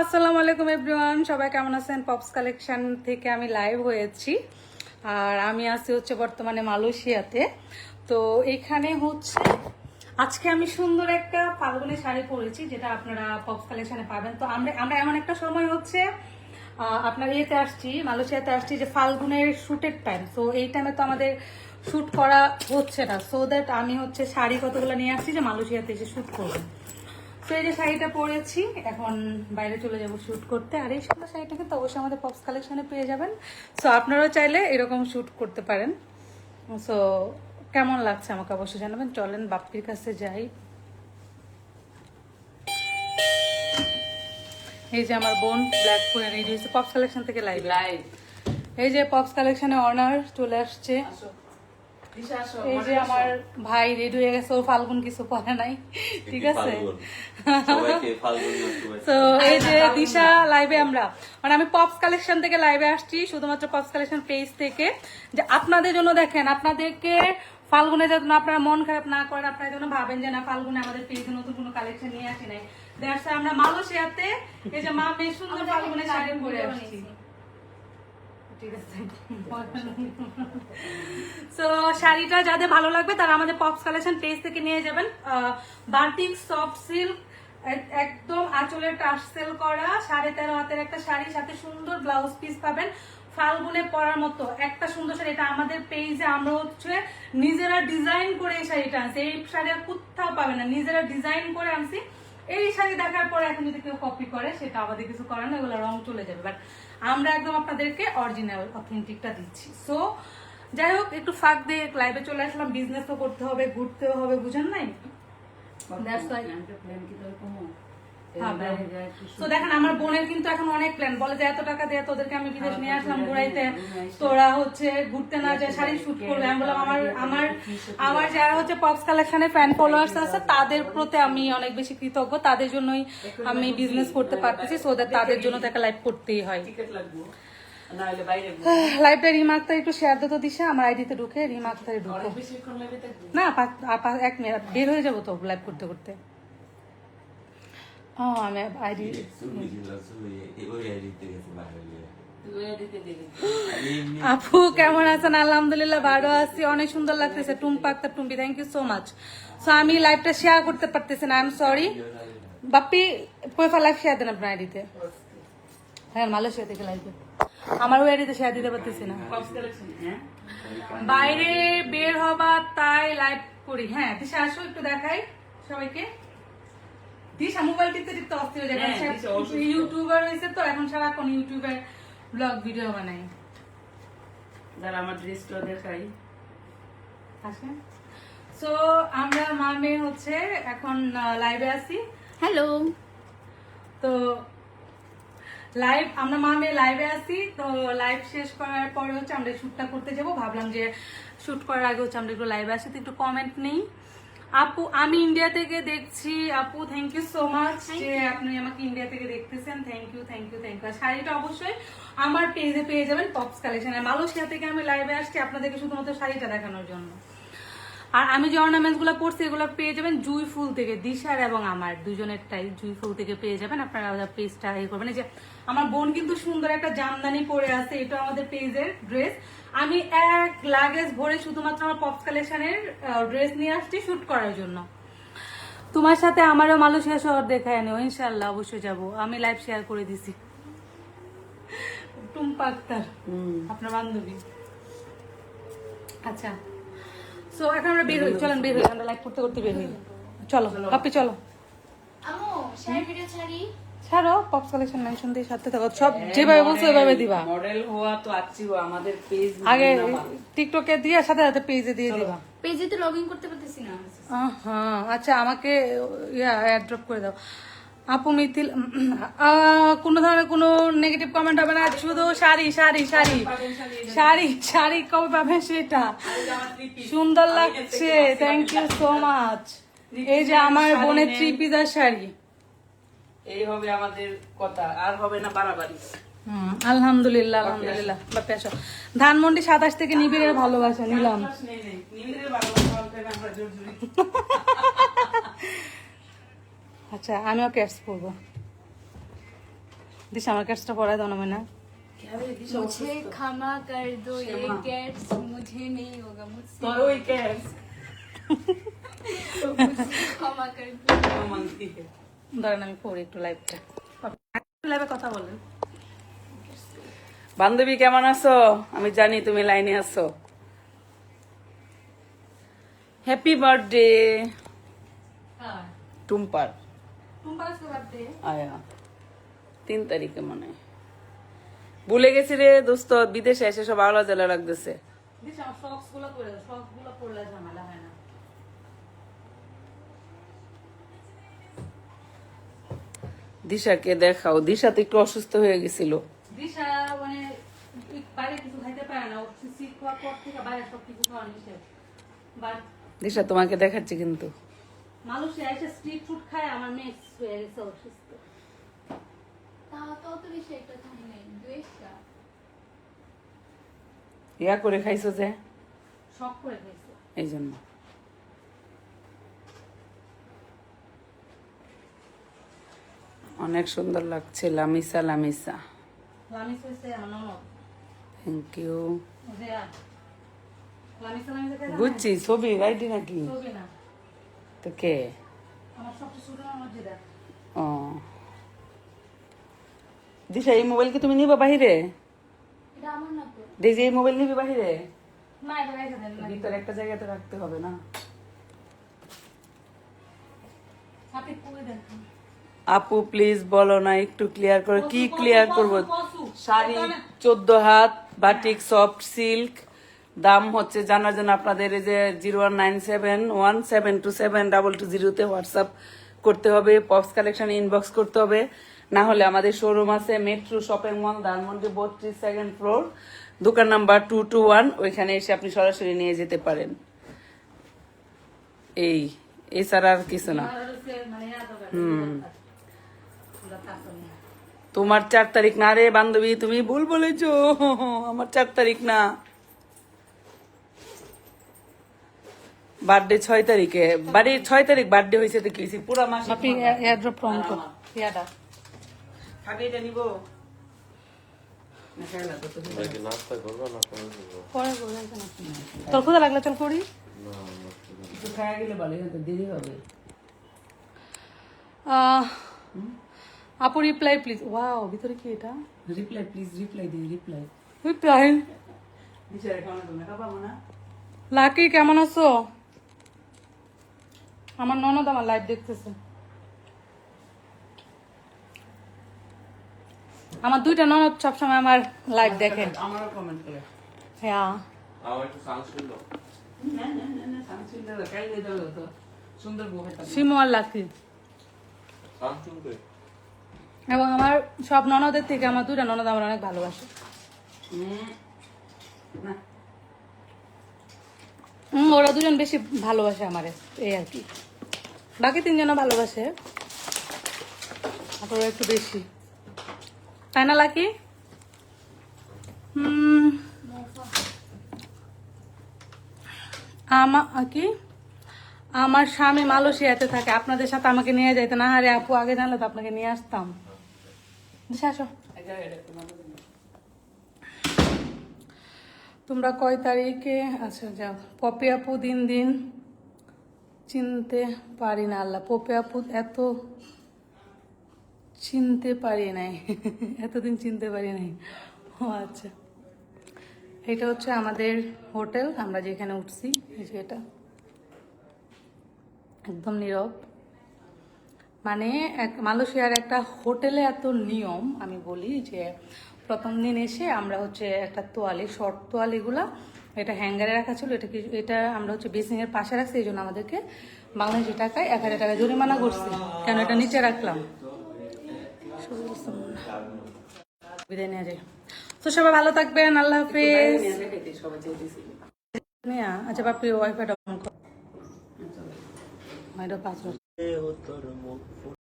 আসসালামু আলাইকুম এভরিওয়ান, সবাই কেমন আছেন? পপস কালেকশন থেকে আমি লাইভ হয়েছি আর আমি আছি হচ্ছে বর্তমানে মালয়েশিয়াতে। তো এখানে হচ্ছে আজকে আমি সুন্দর একটা ফাল্গুনি শাড়ি পরেছি, যেটা আপনারা পপস কালেকশনে পাবেন। তো আমরা আমরা এমন একটা সময় হচ্ছে আপনার ইয়েতে আসছি, মালয়েশিয়াতে আসছি, যে ফাল্গুনের শুটের টাইম। তো এই টাইমে তো আমাদের শ্যুট করা হচ্ছে না, সো দ্যাট আমি হচ্ছে শাড়ি কতগুলো নিয়ে আসছি যে মালয়েশিয়াতে এসে শ্যুট করবো। তো এই যে শাড়িটা পরেছি, এখন বাইরে চলে যাব শ্যুট করতে। আর এই সুন্দর শাড়িটা কিন্তু অবশ্যই আমাদের পপস কালেকশনে পেয়ে যাবেন। সো আপনারাও চাইলে এরকম শ্যুট করতে পারেন। সো কেমন লাগছে আমাকে অবশ্যই জানাবেন। চলেন বাপ্পির কাছে যাই। এই যে আমার বোন ব্ল্যাক পরে রেডি হয়েছে পপস কালেকশন থেকে লাইভ। এই যে পপস কালেকশনে অনার চলে আসছে। এই যে আমার ভাই রেডি হয়ে গেছে, ও ফাল্গুন কিছু পরে নাই, ঠিক আছে। তো এই যে দিশা লাইভে আমরা মানে আমি পপস কালেকশন থেকে লাইভে আসছি, শুধুমাত্র পপস কালেকশন পেজ থেকে, যে আপনাদের জন্য। দেখেন, আপনাদেরকে ফাল্গুনে যাতে আপনারা মন খারাপ না করেন, আপনারা যেন ভাবেন যে না ফাল্গুনে আমাদের পেজে নতুন কোনো কালেকশন নিয়ে আসি নাই। দ্যাটস আমরা মালয়েশিয়াতে এই যে মা মেয়ে সুন্দর ফাল্গুনে শাড়ি পরে আসছি, ঠিক আছে। সো শাড়িটা যাদের ভালো লাগবে তারা আমাদের পপস কালেকশন পেজ থেকে নিয়ে যাবেন। বাটিক সফট সিল্ক, একদম আঁচলের টার্সেল করা 13.5 হাতের একটা শাড়ি, সাথে সুন্দর ব্লাউজ পিস পাবেন। ফাল্গুনে পরার মতো একটা সুন্দর শাড়ি। এটা আমাদের পেজে আমরা হচ্ছে নিজেরা ডিজাইন করে এই শাড়িটা আনছি। এই শাড়ি আর কোথাও পাবে না, নিজেরা ডিজাইন করে আনছি। এই শাড়ি দেখার পরে এখন যদি কেউ কপি করে সেটা আমাদের কিছু করার না, এগুলো রং চলে যাবে। বাট আমরা একদম আপনাদেরকে অরিজিনাল অথেন্টিকটা দিচ্ছি। সো যাই হোক, একটু ফাঁক দিয়ে লাইভে চলে আসলাম। বিজনেসও করতে হবে, ঘুরতেও হবে, বুঝেন নাই? তো দেখেন, আমার বোনের কিন্তু এখন অনেক প্ল্যান, বলে যে এত টাকা দিয়ে তোদেরকে আমি বিদেশ নিয়ে আসলাম ঘুরাইতে, তোরা হচ্ছে ঘুরতে না যায় শাড়ি শুট করবে। আমি বললাম আমার যারা হচ্ছে পপস কালেকশনের ফ্যান ফলোয়ার্স আছে তাদের প্রতি আমি অনেক বেশি কৃতজ্ঞ। তাদের জন্যই আমি বিজনেস করতে পারতেছি, সো দ্যাট তাদের জন্য তো একটা লাইভ করতেই হয়। লাইভটা রিমা আক্তার একটু শেয়ার দিতে দিশা, আমার আইডিতে ঢুকে রিমা আক্তারে ঢুকে না 1 মিনিট বের হয়ে যাবো তো লাইভ করতে করতে। আমি আইডি আপু কেমন আছেন? আলহামদুলিল্লাহ ভালো আছি, অনেক সুন্দর লাগতেছে। Tumpa Akter Tumpi, thank you so much. So আমি লাইভটা শেয়ার করতে পারতেছি না, I am sorry. Bappi profile live share দেন আপনার আইডিতে। হ্যাঁ, মালয়েশিয়া থেকে লাইভে আমার ওই আইডিতে শেয়ার দিতে পারতেছি না। বাইরে বের হবা তাই লাইভ করি। হ্যাঁ দিশা আসো, একটু দেখাই সবাইকে। দিশা মোবাইল টিপতে টিপতে অস্থির হয়ে যায়, ইউটিউবার হয়েছে তো এখন সারাক্ষণ ইউটিউবে ব্লগ ভিডিও বানাই। যারা আমার ড্রেসটা দেখাই আসেন। সো আমরা মা মেয়ে হচ্ছে এখন লাইভে আছি। হ্যালো, তো লাইভ আমরা মা মেয়ে লাইভে আছি। তো লাইভ শেষ করার পরে হচ্ছে আমরা শুটটা করতে যাব। ভাবলাম যে শুট করার আগে হচ্ছে আমরা একটু লাইভে আসি, তো একটু কমেন্ট নেই। আপু আমি ইন্ডিয়া থেকে দেখছি। আপু থ্যাংক ইউ সো মাচ যে আপনি আমাকে ইন্ডিয়া থেকে দেখতেছেন। Thank you thank you thank you. শাড়িটা অবশ্যই আমার পেজে পেয়ে যাবেন পপস কালেকশনে। মালয়েশিয়া থেকে আমি লাইভে আসছি আপনাদেরকে শুধুমাত্র শাড়িটা দেখানোর জন্য। আর আমি যে অর্নামেন্টস গুলো পরছি এগুলো পেয়ে যাবেন জুই ফুল থেকে, দিশার এবং আমার দুজনেরটাই জুই ফুল থেকে পেয়ে যাবেন। আপনারা পেজটা করবেন। এই যে আমার বোন কিন্তু সুন্দর একটা জামদানি পরে আছে, এটা আমাদের পেজের ড্রেস। আমি এক লাগেজ ভরে শুধুমাত্র আমার পপস কালেকশনের ড্রেস নিয়ে আসছি শুট করার জন্য। তোমার সাথে আমারও মালয়েশিয়া শহর দেখায় নেও, ইনশাল্লাহ অবশ্যই যাব। আমি লাইভ শেয়ার করে দিছি। টুম্পা আক্তার আপনার বান্ধবী। আচ্ছা, সো এখন আমরা বের হই, চলেন বের হই, আমরা লাইভ করতে করতে বের হই। চলো আপনি চলো। আমু শেয়ার ভিডিও ছাড়ি। ছাড়ো, পপস কালেকশন মেনশন দিয়ে সাথে থাকো, সব যেভাবে বলছো ওইভাবে দিবা। মডেল হওয়া তো আছি আমাদের পেজ আগে টিকটকে দিয়ে সাথে সাথে পেজে দিয়ে দিবা। পেজে তো লগইন করতে পারতেছি না। হ্যাঁ আচ্ছা, আমাকে অ্যাড্রপ করে দাও। আপু মিথিল কোনো ধরনের কোনো নেগেটিভ কমেন্ট হবে না, শুধু শাড়ি শাড়ি শাড়ি শাড়ি শাড়ি কবে পাবে সেটা। সুন্দর লাগছে, থ্যাংক ইউ সো মাচ। এই যে আমার বোনের 3 পিসের শাড়ি, এই হবে আমাদের কথা, আর হবে না বাড়াবাড়ি। আলহামদুলিল্লাহ আলহামদুলিল্লাহ। বাপে আসো। ধানমন্ডি 27 থেকে নিবিড়ের ভালোবাসা নিলাম। আচ্ছা আমিও ক্যাটস পরবো। দিস আমার কাজটা পড়ায় দাও না মনে मुझे क्षमा कर दो ये कैट्स मुझे नहीं होगा मुझसे তোর ওই ক্যাশ तो मुझे क्षमा कर दो ধরেন আমি পড়ি একটু লাইভটা লাইভে কথা বলেন। বান্ধবী কেমন আছো? আমি জানি তুমি লাইনে আছো। হ্যাপি বার্থডে টুম্পার। আয়া 3 তারিখে মনে হয়। ভুলে গেছি রে দোস্ত, বিদেশে এসে সব আওলা জ্বালা লাগতেছে। দিস আমার শক্স গুলো পরে দাও, শক্স গুলো পরলে ঝামেলা হয় না। দিশাকে দেখাও, দিশা তো একটু অসুস্থ হয়ে গেছিল। দিশা মানে বাইরে কিছু খাইতে পারে না, শীত খাওয়ার পর থেকে বাইরে সব কিছু খাওয়া নিষেধ। বাট দিশা তোমাকে দেখাচ্ছি কিন্তু। মানুষে এসে স্ট্রিট ফুড খায়, আমার মেয়ে হয়ে গেছে অসুস্থ। তাও তো বেশি একটা খাই নাই দুইটা ইয়া করে খাইছো যে শখ করে খাইছে। এই জন্য। অনেক সুন্দর লাগছে, লামিসা লামিসা। লামিস হয়েছে আমার ননদ। Thank you. রেয়া লামিসা লামিসা খাইছে না? বুঝছি, ছবি আইডি নাকি? ছবি না, তো কে? আমার সবচেয়ে ছোট ননদ যেটা। ও দিশা, এই মোবাইল কি তুমি নিবা বাহিরে? এটা আমার না তো দেখি এই মোবাইল নিবি বাহিরে? না এটা রেখে দেন না। ভিতরে একটা জায়গাতে রাখতে হবে না? আপনি পুরো দেন। আপু প্লিজ বলো না, একটু ক্লিয়ার করে। কি কসু, ক্লিয়ার কসু, করব? কসু। শাড়ি 14 হাত বাটিক সফট সিল্ক, দাম হচ্ছে জানার জন্য আপনাদের এই যে 0197172722 হোয়াটসঅ্যাপ করতে হবে, পপস কালেকশন ইনবক্স করতে হবে। না হলে আমাদের শোরুম আছে metro shopping mall Dhanmondi 32 second floor, দোকান নাম্বার 221, ওইখানে এসে আপনি সরাসরি নিয়ে যেতে পারেন। এই এছাড়া আর কিছু না। আর হচ্ছে মানে এত টাকা। পুরো থাকতো না। তোমার 4 তারিখ না রে বান্ধবী, তুমি ভুল বলেছো। আমার 4 তারিখ না, বার্থডে 6 তারিখে। বাড়ি 6 তারিখ বার্থডে হয়েছে তো কি হয়েছে? পুরা মাস আপনি এয়ারড্রপ অন করুন। ইয়াটা খাবি এটা নিবো না খাইলা তো তুমি? নাস্তা করবো না পরে করবো? পরে বলবেন কেন? তোর ক্ষুধা লাগলে চল করি। তো খাওয়া গেলে ভালো, তো দেরি হবে। আপু রিপ্লাই প্লিজ। ওয়াও, ভিতরে কি এটা? রিপ্লাই প্লিজ, রিপ্লাই দিই, রিপ্লাই। রিপ্লাই। বিচারে খাওয়া তুমি খাবো না? লাকি কেমন আছো? আমার ননদ আমার লাইভ দেখতেছে। আমার 2টা ননদ সবসময় আমার লাইভ দেখে। আমারও কমেন্ট করে। হ্যাঁ, আমার একটু সানস্ক্রিন দাও। না না না না, সানস্ক্রিন দাও, কাইলে দাও তো। সুন্দর বউ হইতাম। শিমু আর লাকি। সানস্ক্রিন দে। এবং আমার সব ননদের থেকে আমার 2টা ননদ আমার অনেক ভালোবাসে। না ওরা দুজন বেশি ভালোবাসে আমারে, এই আর কি। বাকি 3জনও ভালোবাসে, আর ওরা একটু বেশি, তাই না লাকি? কি আমার স্বামী মালয়েশিয়াতে থাকে, আপনাদের সাথে আমাকে নিয়ে যাইতে না? আরে আপু, আগে জানলে তো আপনাকে নিয়ে আসতাম। দিশা, আসো। তোমরা কয় তারিখে? আচ্ছা যাও। পপি আপু দিন দিন চিনতে পারি না। আল্লাহ, পপি আপু এত চিনতে পারি নাই। এতদিন চিনতে পারি নাই। ও আচ্ছা, এটা হচ্ছে আমাদের হোটেল, আমরা যেখানে উঠছি। এই যে এটা একদম নীরব। মানে মালয়েশিয়ার একটা হোটেলে এত নিয়ম, আমি বলি যে প্রথম দিন এসে আমরা হচ্ছে একটা তোয়ালি, শর্ট তোয়ালিগুলা এটা হ্যাঙ্গারে রাখা ছিল, এটা আমরা হচ্ছে বেসিংয়ের পাশে রাখছি। এই জন্য আমাদেরকে বাংলাদেশি টাকায় 1000 টাকা জরিমানা করছি, কেন এটা নিচে রাখলাম। বিদায় নিয়ে যাই। তো সবাই ভালো থাকবেন, আল্লাহ হাফিজ। আচ্ছা বাপি, ওয়াইফাইটা অন কর। 5